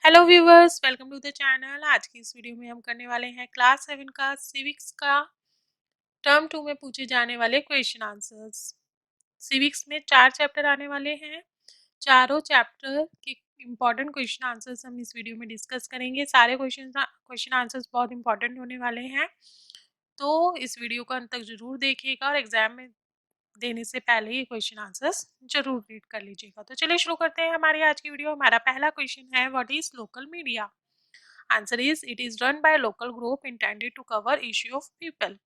Hello viewers, welcome to the channel. आज की इस वीडियो में हम करने वाले हैं क्लास 7 का सिविक्स का टर्म 2 में पूछे जाने वाले क्वेश्चन आंसर्स। सिविक्स में 4 चैप्टर आने वाले हैं। चारों चैप्टर के इम्पॉर्टेंट क्वेश्चन आंसर्स हम इस वीडियो में डिस्कस करेंगे। सारे क्वेश्चन आंसर्स बहुत इंपॉर्टेंट होने वाले हैं, तो इस वीडियो को अंत तक जरूर देखिएगा और एग्जाम में देने से पहले ये क्वेश्चन आंसर्स जरूर रीड कर लीजिएगा। तो चलिए शुरू करते हैं हमारी आज की वीडियो। हमारा पहला क्वेश्चन है, what is local media? Answer is, it is run by a local group intended to cover issue of people.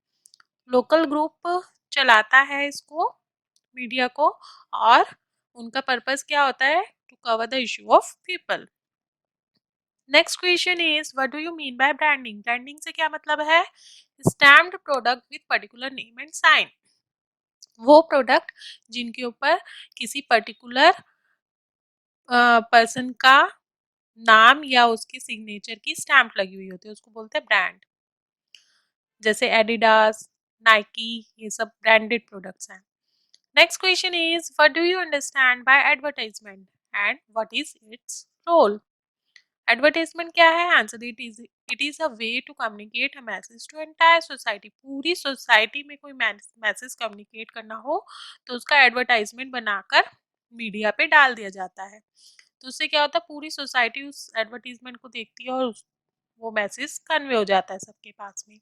Local group चलाता है इसको, मीडिया को, और उनका पर्पस क्या होता है? To cover the issue of people. Next question is, what do you mean by branding? Branding से क्या मतलब है? Stamped product with particular name and sign. वो प्रोडक्ट जिनके ऊपर किसी पर्टिकुलर पर्सन का नाम या उसके सिग्नेचर की स्टैम्प लगी हुई होती है, उसको बोलते हैं ब्रांड। जैसे एडिडास, नाइकी, ये सब ब्रांडेड प्रोडक्ट्स हैं। Next question is, what do you understand by advertisement and what is its role? Advertisement क्या है? Answer, it is a way to communicate a message to entire society. पूरी society में कोई message communicate करना हो तो उसका एडवर्टाइजमेंट बनाकर मीडिया पे डाल दिया जाता है। तो उससे क्या होता है, पूरी सोसाइटी उस एडवर्टीजमेंट को देखती है और वो मैसेज कन्वे हो जाता है सबके पास में।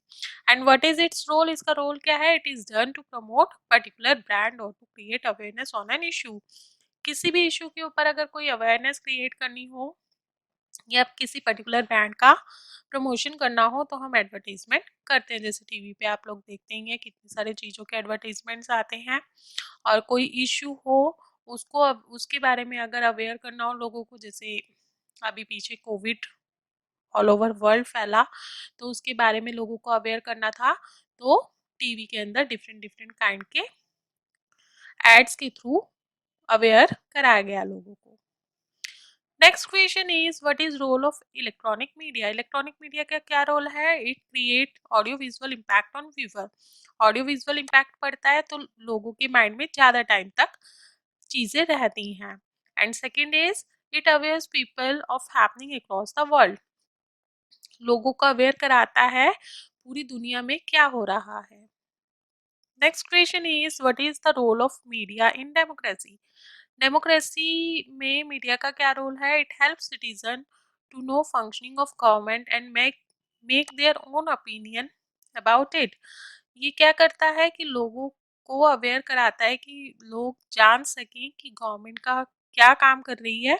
And what is its role? इसका रोल क्या है? It is done to promote particular brand और to create awareness on an issue. किसी भी इशू के ऊपर अगर कोई अवेयरनेस क्रिएट करनी हो या किसी पर्टिकुलर ब्रांड का प्रमोशन करना हो तो हम एडवर्टीजमेंट करते हैं। जैसे टीवी पे आप लोग देखते हैं कितनी सारी चीज़ों के एडवर्टीजमेंट्स आते हैं, और कोई इशू हो उसको उसके बारे में अगर अवेयर करना हो लोगों को, जैसे अभी पीछे कोविड ऑल ओवर वर्ल्ड फैला, तो उसके बारे में लोगों को अवेयर करना था, तो टीवी के अंदर डिफरेंट डिफरेंट काइंड के एड्स के थ्रू अवेयर कराया गया लोगों को। Next question is, what is role of electronic media? Electronic media का क्या रोल है? It create audio visual impact on viewer. Audio visual impact पड़ता है तो लोगों के माइंड में ज़्यादा टाइम तक चीज़ें रहती हैं। And second is, it awares people of happening across the world. लोगों को अवेयर कराता है पूरी दुनिया में क्या हो रहा है। Next question is, what is the role of media in democracy? Democracy में मीडिया का क्या रोल है? It help citizen to know functioning of government and make their own opinion about it. ये क्या करता है कि लोगों को अवेयर कराता है कि लोग जान सकें कि गवर्नमेंट का क्या काम कर रही है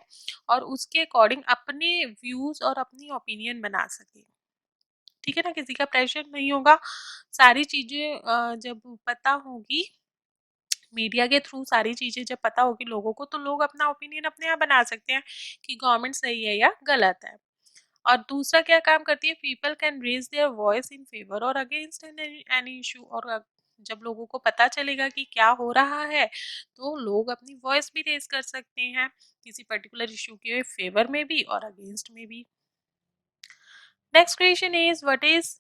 और उसके अकॉर्डिंग अपने व्यूज और अपनी ओपिनियन बना सके। ठीक है ना, किसी का प्रेशर नहीं होगा। सारी चीजें जब पता होगी, मीडिया के थ्रू सारी चीजें जब पता होगी लोगों को, तो लोग अपना ओपिनियन अपने आप बना सकते हैं कि गवर्नमेंट सही है या गलत है। और दूसरा क्या काम करती है, people can raise their voice in favour और अगेंस्ट एनी इशू। और जब लोगों को पता चलेगा कि क्या हो रहा है तो लोग अपनी वॉइस भी रेज कर सकते हैं किसी पर्टिकुलर इशू के फेवर में भी और अगेंस्ट में भी। Next question is, what is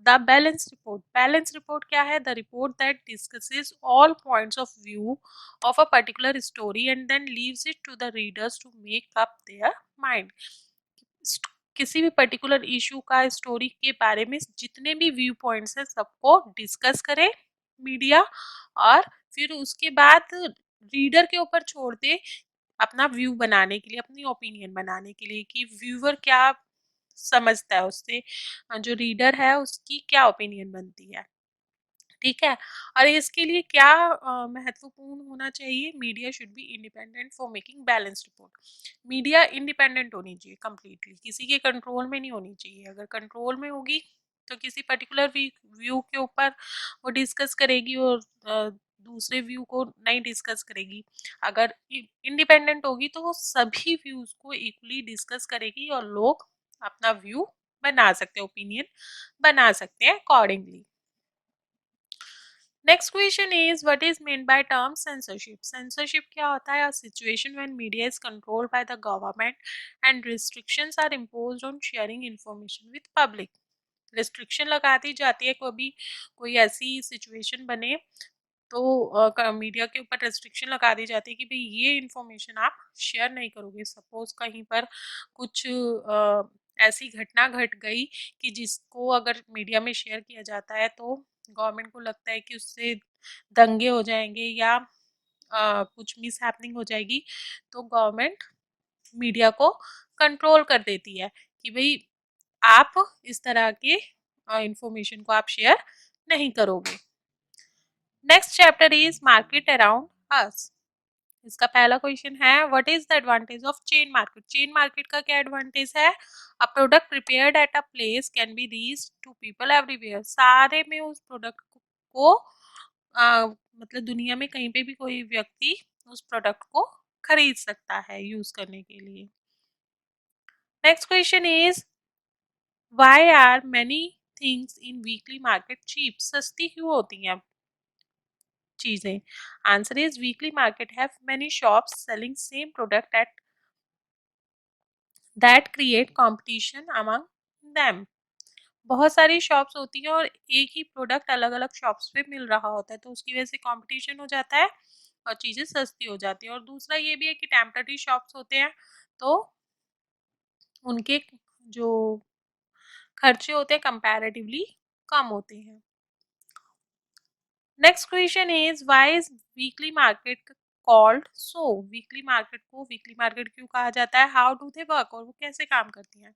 the balance report? Balance report क्या है? The report that discusses all points of view of a particular story and then leaves it to the readers to make up their mind. किसी भी particular issue का story के बारे में जितने भी व्यू पॉइंट्स हैं सबको डिस्कस करे मीडिया, और फिर उसके बाद रीडर के ऊपर छोड़ दे अपना व्यू बनाने के लिए, अपनी ओपिनियन बनाने के लिए कि व्यूअर क्या समझता है उससे, जो रीडर है उसकी क्या ओपिनियन बनती है। ठीक है, और इसके लिए क्या महत्वपूर्ण होना चाहिए? Media should be independent for making balance report. Media independent होनी चाहिए कंप्लीटली, किसी के कंट्रोल में नहीं होनी चाहिए। अगर कंट्रोल में होगी तो किसी पर्टिकुलर व्यू के ऊपर वो डिस्कस करेगी और दूसरे व्यू को नहीं डिस्कस करेगी। अगर इंडिपेंडेंट होगी तो वो सभी व्यूज को इक्वली डिस्कस करेगी और लोग अपना व्यू बना सकते हैं, ओपिनियन बना सकते हैं accordingly. Next question is, what is mean by term censorship? Censorship क्या होता है? A situation when media is controlled by the government and restrictions are imposed on sharing information with public. Restriction लगा दी जाती है, कभी कोई ऐसी सिचुएशन बने तो मीडिया के ऊपर रेस्ट्रिक्शन लगा दी जाती है कि भाई ये इन्फॉर्मेशन आप शेयर नहीं करोगे। सपोज कहीं पर कुछ ऐसी घटना घट गई कि जिसको अगर मीडिया में शेयर किया जाता है तो गवर्नमेंट को लगता है कि उससे दंगे हो जाएंगे या कुछ मिस हैपनिंग हो जाएगी, तो गवर्नमेंट मीडिया को कंट्रोल कर देती है कि भाई आप इस तरह के इंफॉर्मेशन को आप शेयर नहीं करोगे। Next chapter is market around us. इसका पहला क्वेश्चन है what is the advantage of chain market. Chain market का क्या एडवांटेज है? A product prepared at a place can be reached to people everywhere. सारे में उस प्रोडक्ट को मतलब दुनिया में कहीं पे भी कोई व्यक्ति उस प्रोडक्ट को खरीद सकता है यूज करने के लिए। Next question is why are many things in weekly market cheap. सस्ती क्यों होती हैं चीजें? Answer is weekly market have many shops selling same product at that create competition among them. बहुत सारी शॉप्स होती हैं और एक ही प्रोडक्ट अलग अलग शॉप्स पे मिल रहा होता है, तो उसकी वजह से कंपटीशन हो जाता है और चीज़ें सस्ती हो जाती हैं। और दूसरा ये भी है कि टेम्पररी शॉप्स होते हैं तो उनके जो खर्चे होते हैं कंपैरेटिवली कम होते हैं। Next question is why is weekly market called so. Weekly market को वीकली मार्केट क्यों कहा जाता है? हाउ डू दे वर्क, और वो कैसे काम करती हैं?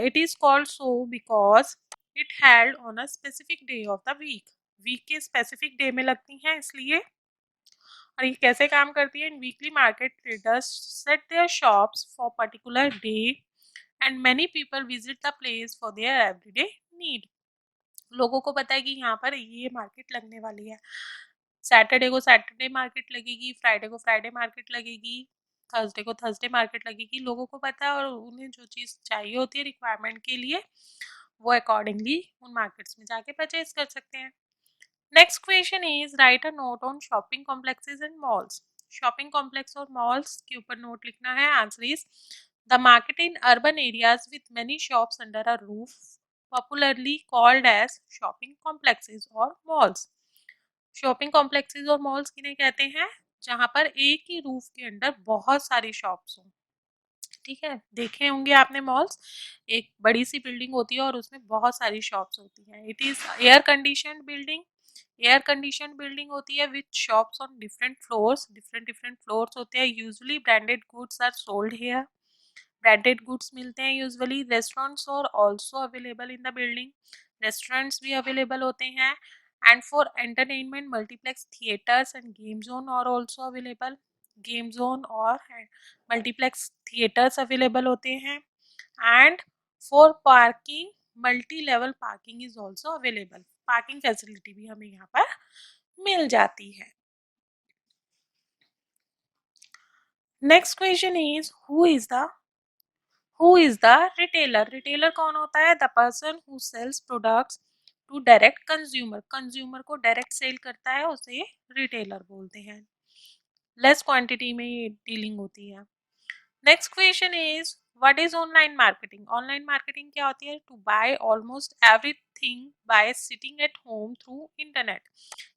It is called so because it held on a specific day of the week. Week के स्पेसिफिक डे में लगती हैं इसलिए। और ये कैसे काम करती है? In weekly market traders set their shops for particular day and many people visit the place for their everyday need. लोगों को पता है कि यहाँ पर ये मार्केट लगने वाली है, सैटरडे को सैटरडे मार्केट लगेगी, फ्राइडे को फ्राइडे मार्केट लगेगी, थर्सडे को थर्सडे मार्केट लगेगी। लोगों को पता है और उन्हें जो चीज़ चाहिए होती है रिक्वायरमेंट के लिए वो अकॉर्डिंगली उन मार्केट्स में जाके परचेज कर सकते हैं। Next question is write a note on shopping complexes and malls. Shopping complex और मॉल्स के ऊपर नोट लिखना है। Answer is the market in urban areas with many shops under a roof popularly called as shopping complexes और malls. Shopping complexes और malls किन्हें कहते हैं? जहां पर एक ही रूफ के अंडर बहुत सारी शॉप्स हों। ठीक है, देखे होंगे आपने मॉल्स, एक बड़ी सी बिल्डिंग होती है और उसमें बहुत सारी शॉप्स होती हैं। It is air condition building. Air condition building होती है with shops on different floors. Different different floors होते हैं। Usually branded goods are sold here. Branded goods मिलते हैं usually. Restaurants are also available in the building. Restaurants भी available होते हैं। And for entertainment multiplex theatres and game zone are also available. Game zone और multiplex theatres available होते हैं। And for parking multi level parking is also available. Parking facility भी हमें यहाँ पर मिल जाती है। Next question is who is the retailer. Retailer कौन होता है? The person who sells products to direct consumer. Consumer को डायरेक्ट सेल करता है उसे रिटेलर बोलते हैं। लेस क्वांटिटी में ये डीलिंग होती है। Next question is what is online marketing. Online marketing क्या होती है? To buy almost everything by sitting at home through internet.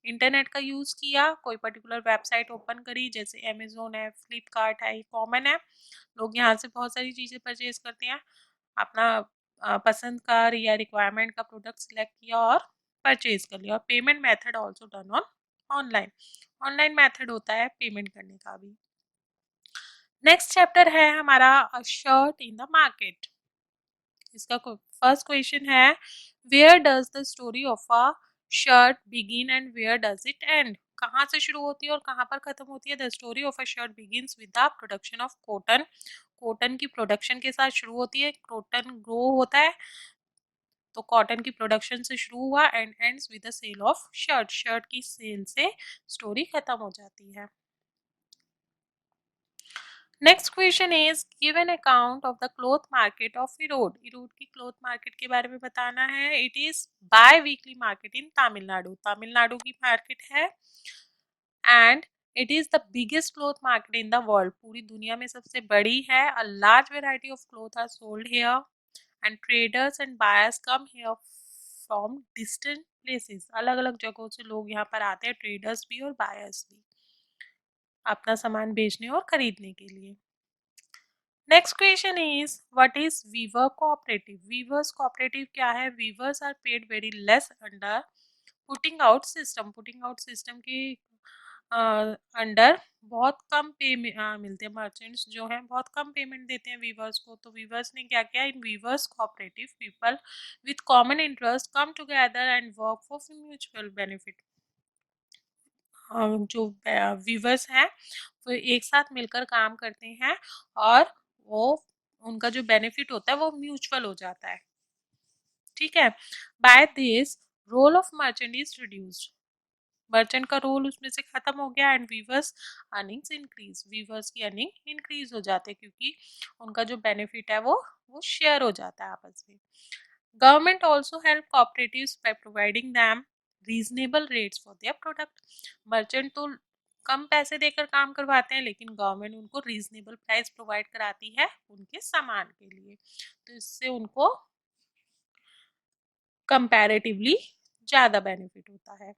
Internet का यूज किया, कोई पर्टिकुलर वेबसाइट ओपन करी, जैसे अमेजोन है, फ्लिपकार्ट है, कॉमन है। लोग यहाँ से बहुत सारी चीजें परचेज करते हैं। अपना पसंद का या रिक्वायरमेंट का प्रोडक्ट सिलेक्ट किया और परचेज कर लिया। और payment method also done on online. Online method होता है पेमेंट करने का भी। नेक्स्ट चैप्टर है हमारा a shirt in the market. इसका फर्स्ट क्वेश्चन है where does the story of a shirt begin and where does it end. कहाँ से शुरू होती है और कहाँ पर खत्म होती है? The story of a shirt begins with the production of cotton. Cotton की प्रोडक्शन के साथ शुरू होती है। कॉटन ग्रो होता है तो कॉटन की प्रोडक्शन से शुरू हुआ and ends with the sale of shirt. Shirt की सेल से स्टोरी खत्म हो जाती है। Next question is give an account of the cloth market of Erode. Erode की क्लॉथ मार्केट के बारे में बताना है। It is by weekly market in Tamil Nadu. Tamil Nadu की मार्केट है and it is the biggest cloth market in the world. पूरी दुनिया में सबसे बड़ी है। A large variety of cloth are sold here and traders and buyers come here from distant places, अलग अलग जगहों से लोग यहाँ पर आते हैं, ट्रेडर्स भी और बायर्स भी, अपना सामान बेचने और खरीदने के लिए। Next question is what is weaver cooperative? Weavers cooperative क्या है? Weavers are paid very less under putting out system. Putting out system के अंडर बहुत कम पे मिलते हैं। मर्चेंट्स जो हैं बहुत कम पेमेंट देते हैं वीवर्स को। तो वीवर्स ने क्या किया? In weavers cooperative people with common interest come together and work for mutual benefit. जो वीवर्स हैं वो एक साथ मिलकर काम करते हैं और वो उनका जो बेनिफिट होता है वो म्यूचुअल हो जाता है। ठीक है। By this role of merchant is reduced. Merchant का रोल उसमें से खत्म हो गया and weavers earnings increase. Weavers की अर्निंग इंक्रीज हो जाते हैं क्योंकि उनका जो बेनिफिट है वो शेयर हो जाता है आपस में। Government also help cooperatives by providing them reasonable rates for their product. Merchant तो कम पैसे देकर काम करवाते हैं लेकिन गवर्नमेंट उनको रीजनेबल प्राइस प्रोवाइड कराती है उनके सामान के लिए, तो इससे उनको कंपैरेटिवली ज़्यादा बेनिफिट होता है।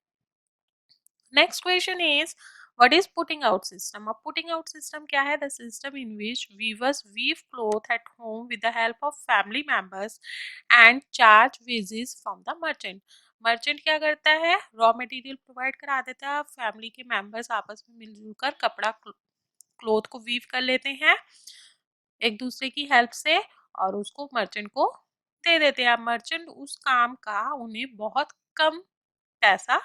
Next question is what is putting out system? अब पुटिंग आउट सिस्टम क्या है? The system in which weavers weave cloth at home with the help of family members and charge wages from the merchant. Merchant क्या करता है? Raw material provide करा देता है, family के मेंबर्स आपस में मिलजुल कर कपड़ा क्लोथ को वीव कर लेते हैं एक दूसरे की हेल्प से और उसको मर्चेंट को दे देते हैं। मर्चेंट उस काम का उन्हें बहुत कम पैसा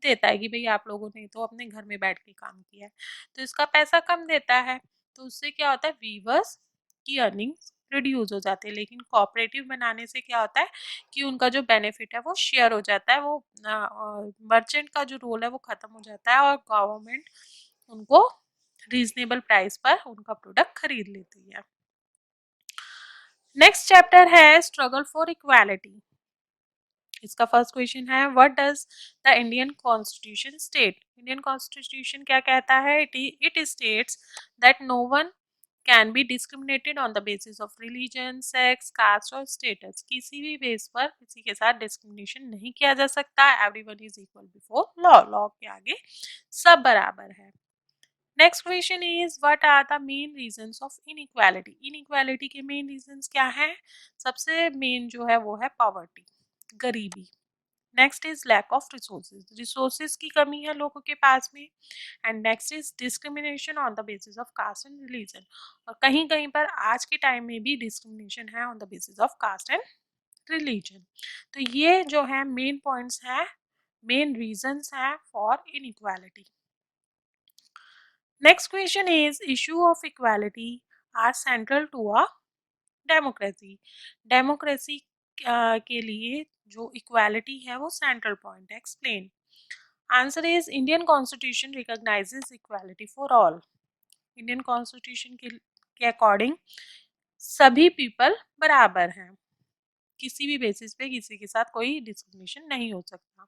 देता है कि भाई आप लोगों ने तो अपने घर में बैठ के काम किया है, तो इसका पैसा कम देता है। तो उससे क्या होता है? वीवर्स की अर्निंग रिड्यूस हो जाती है। लेकिन कोऑपरेटिव बनाने से क्या होता है कि उनका जो बेनिफिट है वो शेयर हो जाता है, वो मर्चेंट का जो रोल है वो खत्म हो जाता है और गवर्नमेंट उनको रीजनेबल प्राइस पर उनका प्रोडक्ट खरीद लेती है। नेक्स्ट चैप्टर है स्ट्रगल फॉर इक्वालिटी। इसका फर्स्ट क्वेश्चन है what does the Indian constitution state? Indian constitution क्या कहता है? It states that no one can be discriminated on the basis of religion, sex, caste और स्टेटस। किसी भी base पर किसी के साथ डिस्क्रिमिनेशन नहीं किया जा सकता। Everyone is equal before law. Law के आगे सब बराबर है। Next question is what are the main reasons of inequality? Inequality के मेन रीजंस क्या हैं? सबसे मेन जो है वो है पॉवर्टी, गरीबी। Next is lack of resources, resources की कमी है लोगों के पास में। And next is discrimination on the basis of caste and religion. और कहीं कहीं पर आज के टाइम में भी डिस्क्रिमिनेशन है on the basis of caste and religion. तो ये जो है मेन पॉइंट्स हैं, मेन रीजंस हैं for inequality. Next question is issue of equality are central to a democracy. Democracy के लिए जो equality है वो central point है. Explain. Answer is Indian Constitution recognizes equality for all. Indian Constitution के according सभी people बराबर हैं. किसी भी बेसिस पे किसी के साथ कोई डिस्क्रिमिनेशन नहीं हो सकता.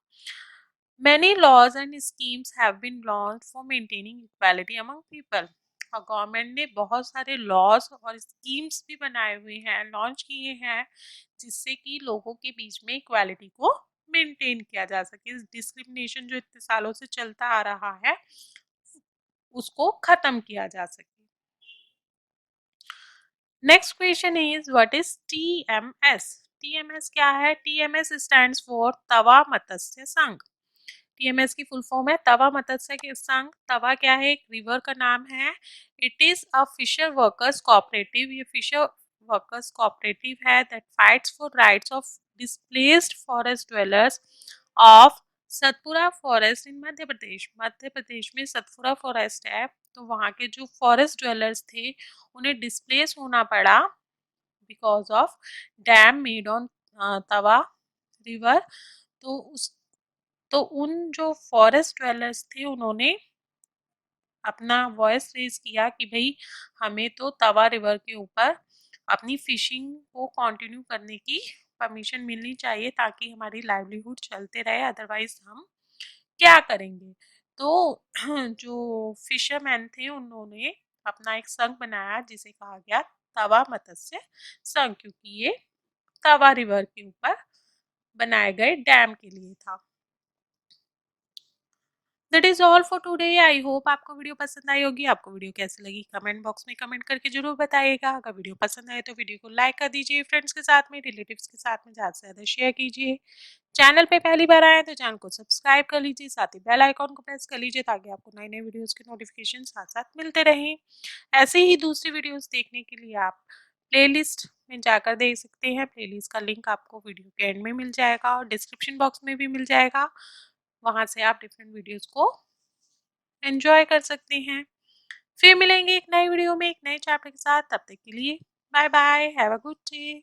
Many laws and schemes have been launched for maintaining equality among people. और गवर्नमेंट ने बहुत सारे लॉज और स्कीम्स भी बनाए हुए हैं, लॉन्च किए हैं, जिससे कि लोगों के बीच में इक्वालिटी को मेंटेन किया जा सके। डिस्क्रिमिनेशन जो इतने सालों से चलता आ रहा है उसको खत्म किया जा सके। Next question is what is TMS? TMS क्या है? टीएमएस स्टैंड्स फॉर तवा मत्स्य संघ। टीएमएस की फुल फॉर्म है तवा मत्स्य के संघ। तवा क्या है? एक रिवर का नाम है। It is a fisher workers cooperative. ये फिशर वर्कर्स कोऑपरेटिव है that fights for rights of displaced forest dwellers of Satpura forest in Madhya Pradesh. Madhya Pradesh में सतपुरा फॉरेस्ट है, तो वहाँ के जो फॉरेस्ट ड्वेलर्स थे उन्हें डिस्प्लेस होना पड़ा because of dam made on Tawa river. तो उस तो उन जो फॉरेस्ट ड्वेलर्स थे उन्होंने अपना वॉइस रेज किया कि भाई हमें तो तवा रिवर के ऊपर अपनी फिशिंग को कंटिन्यू करने की परमिशन मिलनी चाहिए ताकि हमारी लाइवलीहुड चलते रहे, अदरवाइज हम क्या करेंगे। तो जो फिशरमैन थे उन्होंने अपना एक संघ बनाया जिसे कहा गया तवा मत्स्य संघ, क्योंकि ये तवा रिवर के ऊपर बनाए गए डैम के लिए था। That is all for today. I hope आपको वीडियो पसंद आई होगी। आपको वीडियो कैसी लगी कमेंट बॉक्स में कमेंट करके जरूर बताइएगा। अगर वीडियो पसंद आए तो वीडियो को लाइक कर दीजिए, फ्रेंड्स के साथ में, रिलेटिव्स के साथ में ज़्यादा से ज़्यादा शेयर कीजिए। चैनल पे पहली बार आए तो चैनल को सब्सक्राइब कर लीजिए, साथ ही बेल आइकॉन को प्रेस कर लीजिए ताकि आपको नए नए वीडियोस के नोटिफिकेशन साथ साथ मिलते रहें। ऐसे ही दूसरी वीडियोस देखने के लिए आप प्लेलिस्ट में जाकर देख सकते हैं। प्लेलिस्ट का लिंक आपको वीडियो के एंड में मिल जाएगा और डिस्क्रिप्शन बॉक्स में भी मिल जाएगा। वहाँ से आप डिफरेंट वीडियोस को एंजॉय कर सकते हैं। फिर मिलेंगे एक नई वीडियो में एक नए चैप्टर के साथ। तब तक के लिए bye bye, have a good day.